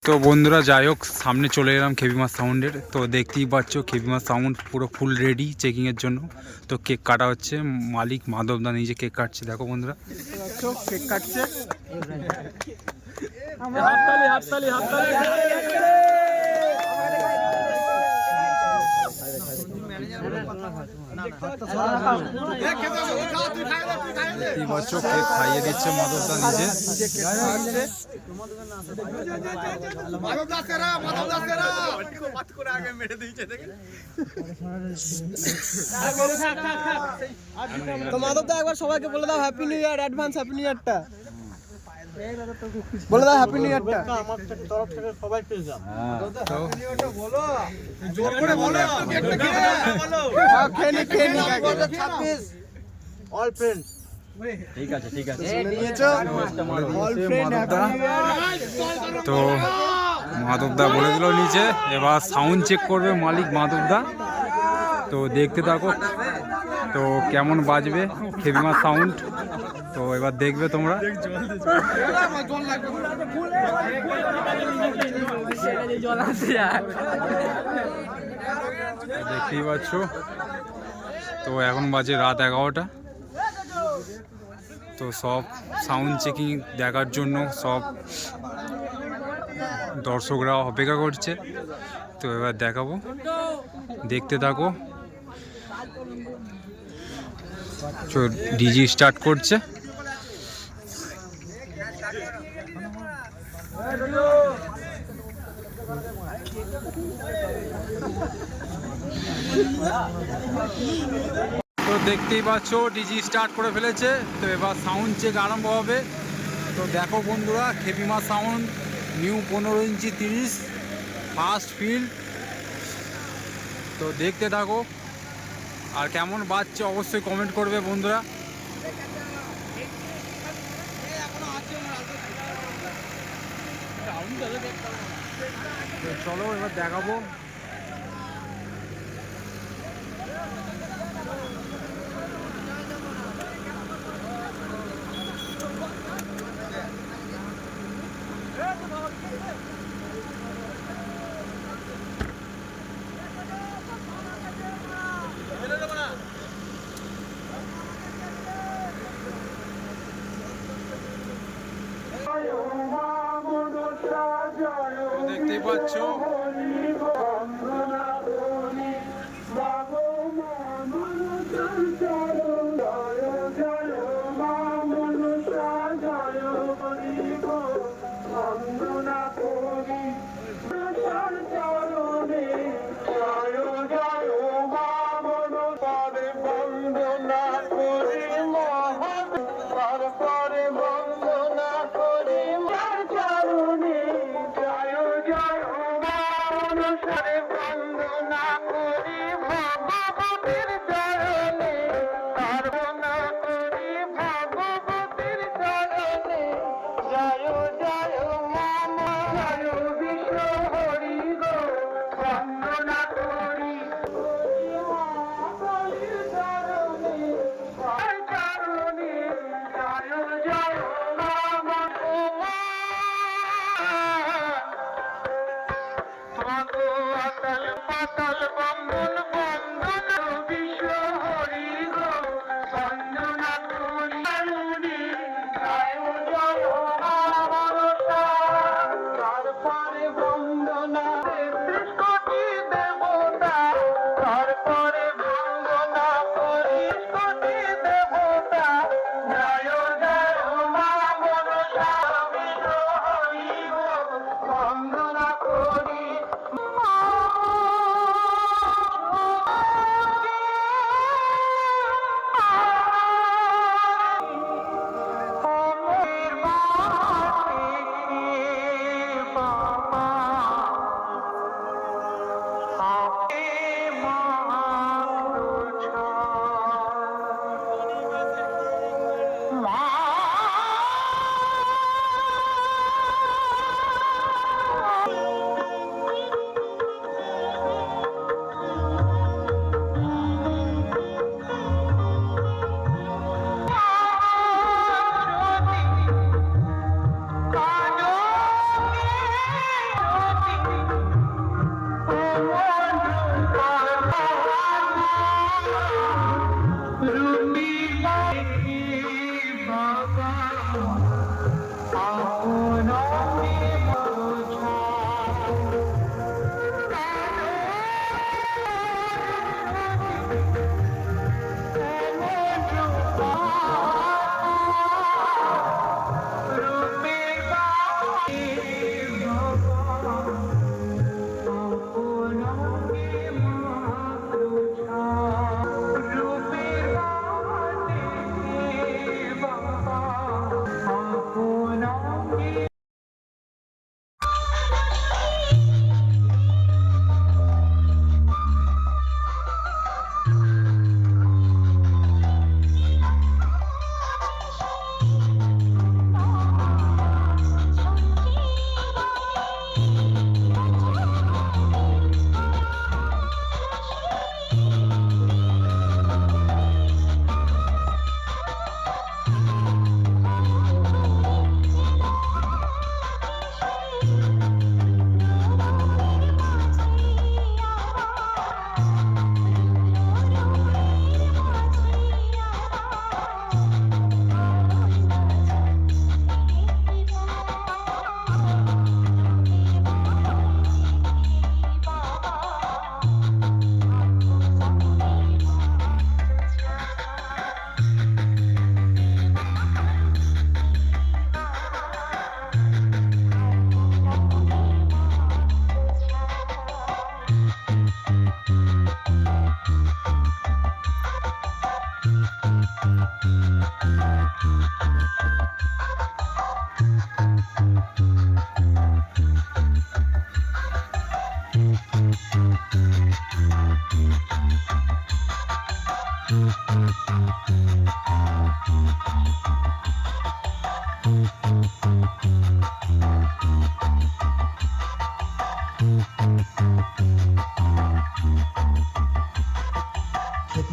তো বন্ধুরা যাই হোক সামনে চলে এলাম কেবিমা সাউন্ডের। তো দেখতেই পাচ্ছ কেবিমা সাউন্ড পুরো ফুল রেডি চেকিংয়ের জন্য। তো কেক কাটা হচ্ছে, মালিক মাধবদা নিজে কেক কাটছে। দেখো বন্ধুরা কেক কাটছে। দেখতেই পাচ্ছ কেক খাইয়ে দিচ্ছে মাধবদা নিজে। তো মাধবদা একবার সবাইকে বলে দাও happy new year, advance happy new ইয়ারটা বলে দাও। হ্যাপি নিউ ইয়ারটা আমার তরফ থেকে সবাইকে দাও। বলো জোর করে বলো, একটা বলো। খেনি 26 অল ফ্রেন্ডস। ঠিক আছে ঠিক আছে তো মাধবদা বলে দিল নিচে, এবার সাউন্ড চেক করবে মালিক মাধবদা। তো দেখতে থাকো তো কেমন বাজবে কেবিমা সাউন্ড। তো এবার দেখবে তোমরা। দেখতেই পাচ্ছ তো এখন বাজে রাত 11টা। তো সব সাউন্ড চেকিং দেখার জন্য সব দর্শকরা অপেক্ষা করছে। তো এবার দেখাবো, দেখতে থাকো। ডিজি স্টার্ট করছে। তো দেখতেই পাচ্ছ ডিজি স্টার্ট করে ফেলেছে। তো এবার সাউন্ড চেক আরম্ভ হবে। তো দেখো বন্ধুরা কেবিমা সাউন্ড নিউ 15 ইঞ্চি 30 ফার্স্ট ফিল্ড। তো দেখতে থাকো, আর কেমন বাজছে অবশ্যই কমেন্ট করবে বন্ধুরা। চলো এবার দেখাবো। দেখতেই পাচ্ছ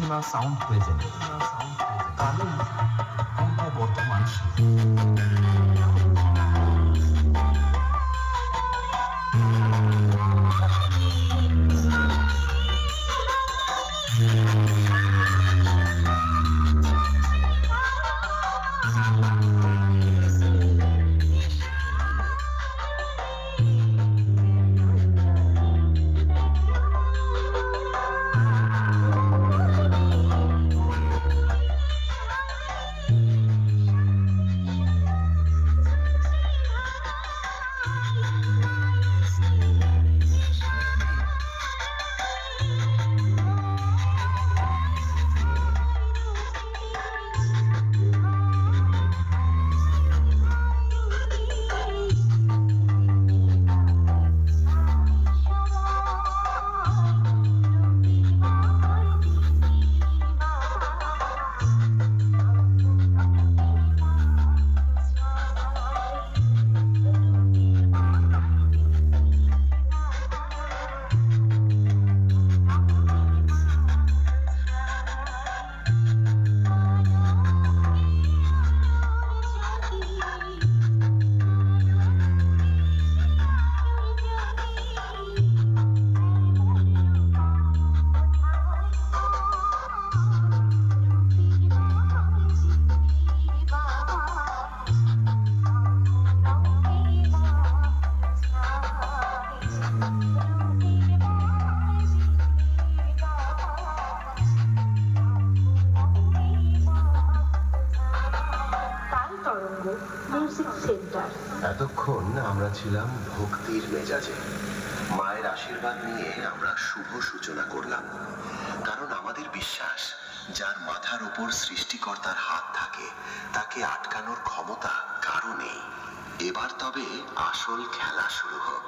খেপিমা সাউন্ড প্রেজেন্ট কারণ পূর্ব বর্ধমান এতক্ষণ আমরা ছিলাম ভক্তির মেজাজে। মায়ের আশীর্বাদ নিয়ে আমরা শুভ সূচনা করলাম, কারণ আমাদের বিশ্বাস যার মাথার উপর সৃষ্টিকর্তার হাত থাকে তাকে আটকানোর ক্ষমতা কারো নেই। এবার তবে আসল খেলা শুরু হোক।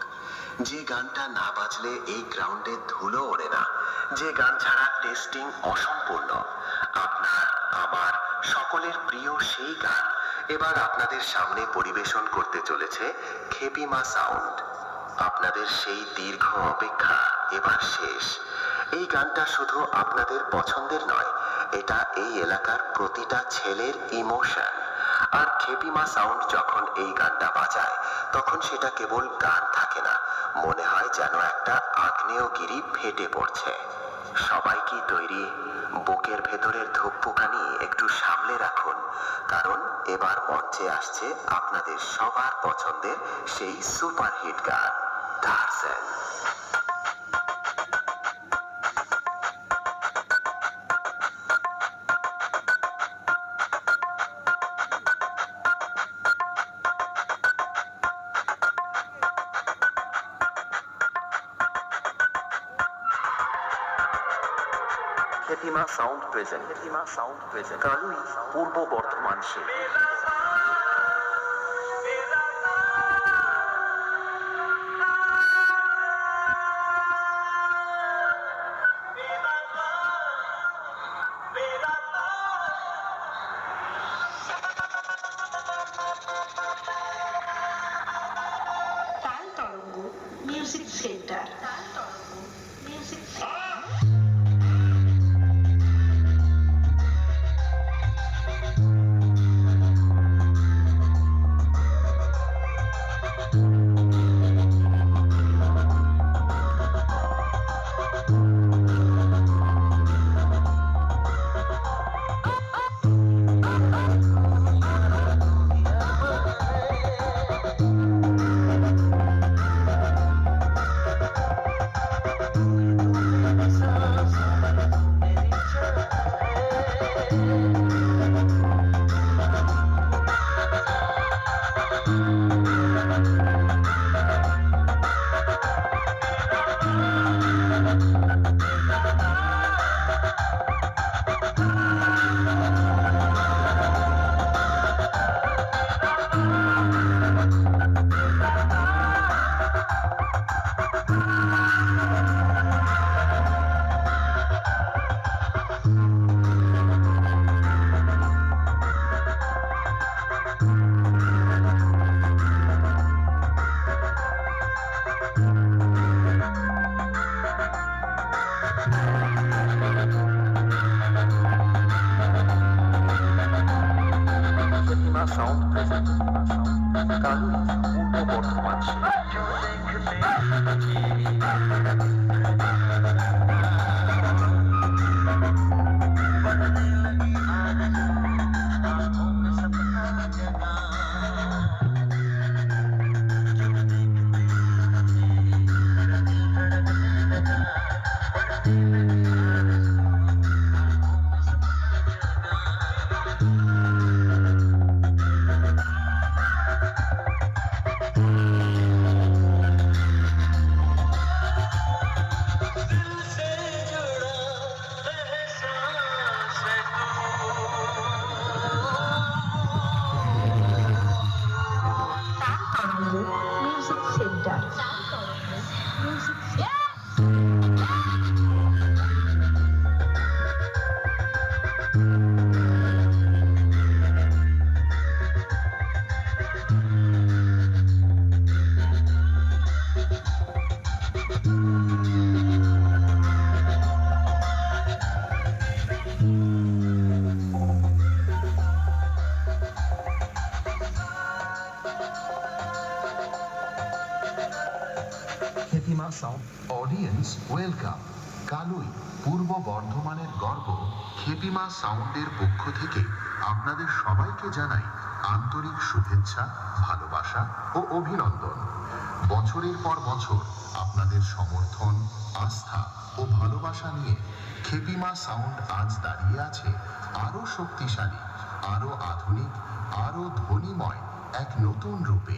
যে গানটা না বাজলে এই গ্রাউন্ডে ধুলো ওড়ে না, যে গান ছাড়া টেস্টিং অসম্পূর্ণ, আপনার আমার সকলের প্রিয় সেই গান এবার আপনাদের সামনে পরিবেশন করতে চলেছে খেপিমা সাউন্ড। আপনাদের সেই দীর্ঘ অপেক্ষা এবার শেষ। এই গানটা শুধু আপনাদের পছন্দের নয়, এটা এই এলাকার প্রতিটা ছেলের ইমোশন। আর খেপিমা সাউন্ড যখন এই গানটা বাজায় তখন সেটা কেবল গান থাকে না, মনে হয় যেন একটা আগ্নেয়গিরি ফেটে পড়ছে। সবাই কি তৈরি? বুকের ভেতরের ধুকপুকানি একটু সামলে রাখুন, কারণ এবার মঞ্চে আসছে আপনাদের সবার পছন্দের সেই সুপারহিট গান টারজান। খেপিমা সাউন্ড প্রেজেন্ট কালুই পূর্ব বর্ধমান সে তাল তরঙ্গ মিউজিক সেন্টার। কালুই পূর্ব Bardhaman music centre. খেপিমা sound audience welcome. কালুই পূর্ব বর্ধমানের গর্ব খেপিমা সাউন্ডের পক্ষ থেকে আপনাদের সবাইকে জানাই আন্তরিক শুভেচ্ছা, ভালোবাসা ও অভিনন্দন। বছরের পর বছর আপনাদের সমর্থন, আস্থা ও ভালোবাসা নিয়ে খেপিমা সাউন্ড আজ দাঁড়িয়ে আছে আরো শক্তিশালী, আরো আধুনিক, আরো ধ্বনিময় এক নতুন রূপে।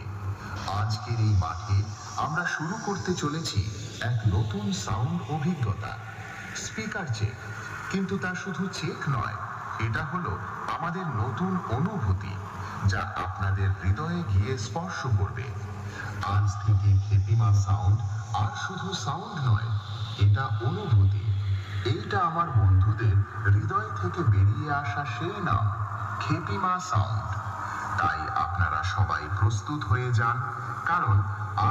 আজকের এই মাঠে আমরা শুরু করতে চলেছি এক নতুন সাউন্ড অভিজ্ঞতা। স্পিকার চেক, কিন্তু তা শুধু চেক নয়, এটা হলো আমাদের নতুন অনুভূতি যা আপনাদের হৃদয়ে গিয়ে স্পর্শ করবে। আজ থেকে খেপিমা সাউন্ড আর শুধু সাউন্ড নয়, এটা অনুভূতি। এইটা আমার বন্ধুদের হৃদয় থেকে বেরিয়ে আসা সেই নাম, খেপিমা সাউন্ড। তাই আপনারা সবাই প্রস্তুত হয়ে যান, কারণ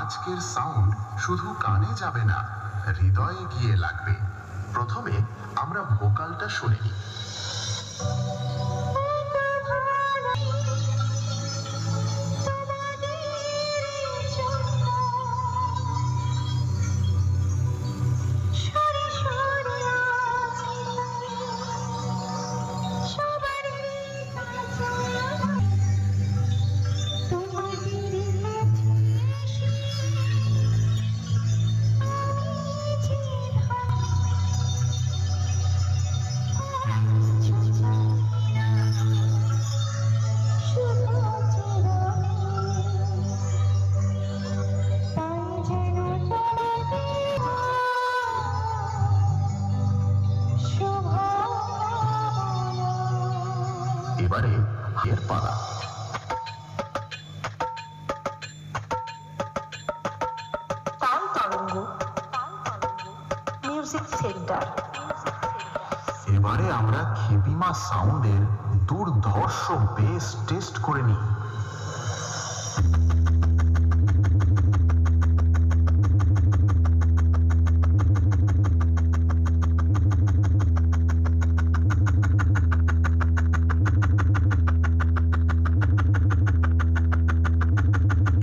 আজকের সাউন্ড শুধু কানে যাবে না, হৃদয়ে গিয়ে লাগবে। প্রথমে আমরা ভোকালটা শুনে নিই। এবারে এর পালা। তাল তরঙ্গ মিউজিক সেন্টার। এবারে আমরা খেপিমা সাউন্ডের দুর্ধর্ষ বেস টেস্ট করে নিই।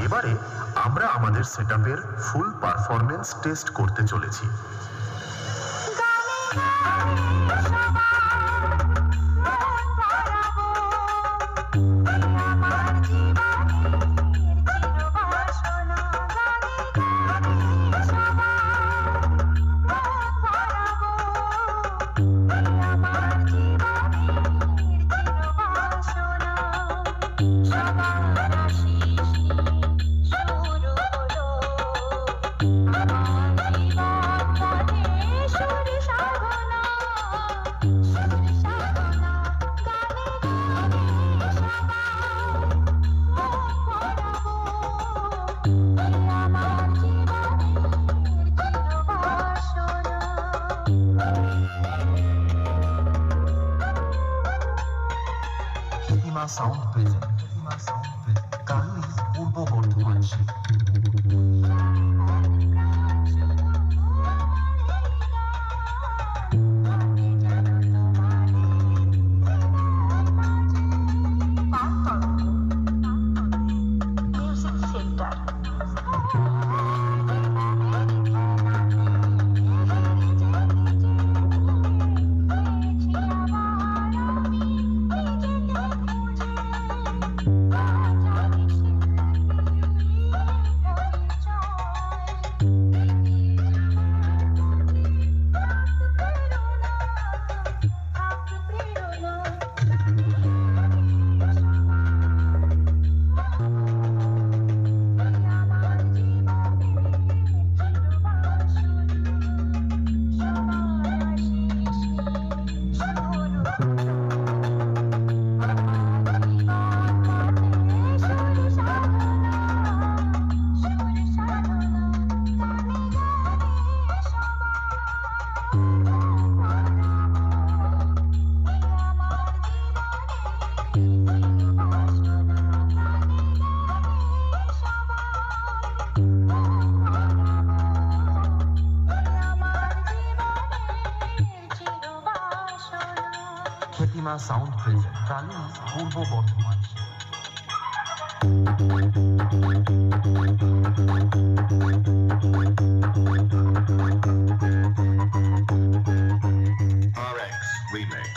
এবারে আমরা আমাদের সেটআপের ফুল পারফরম্যান্স টেস্ট করতে চলেছি। খেপিমা সাউন্ড প্রেজেন্ট কালুই পূর্ব বর্ধমান। তাল তরঙ্গ সূচনা সাউন্ড প্রেজেন্ট কালী পূর্ব বর্ধমান। RX Remix.